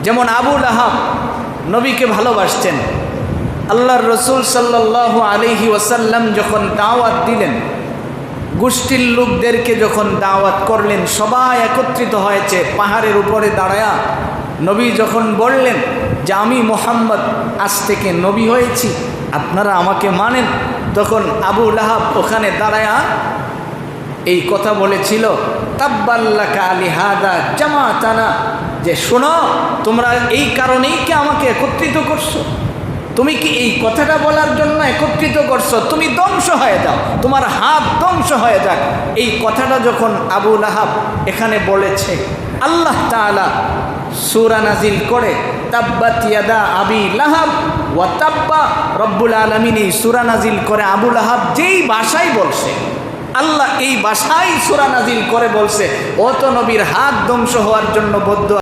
যেমন আবু লাহাব নবীকে ভালোবাসতেন। আল্লাহর রসুল সাল্লাল্লাহু আলাইহি ওয়াসাল্লাম যখন দাওয়াত দিলেন, গোষ্ঠীর লোকদেরকে যখন দাওয়াত করলেন, সবাই একত্রিত হয়েছে পাহাড়ের উপরে দাঁড়ায়া। নবী যখন বললেন যে আমি মুহাম্মদ আজ থেকে নবী হয়েছি, আপনারা আমাকে মানেন, তখন আবু লাহাব ওখানে দাঁড়ায়া এই কথা বলেছিল, তাব্বাল্লাকা লিহাদা জামাতানা, যে শোনো, তোমরা এই কারণেই কি আমাকে একত্রিত করছো? তুমি কি এই কথাটা বলার জন্য একত্রিত করছো? তুমি ধ্বংস হয়ে যাও, তোমার হাত ধ্বংস হয়ে যাক। এই কথাটা যখন আবু লাহাব এখানে বলেছে, আল্লাহ তাআলা সূরা নাজিল করে তাব্বাত ইয়াদা আবি লাহাব ওয়া তাব্বা। রব্বুল আলামিন এই সূরা নাজিল করে আবু লাহাব যেই ভাষায় বলছে, আল্লাহ এই ভাষায় সূরা নাজিল করে বলছে, ও তো নবীর হাত ধ্বংস হওয়ার জন্য বদ্ধ।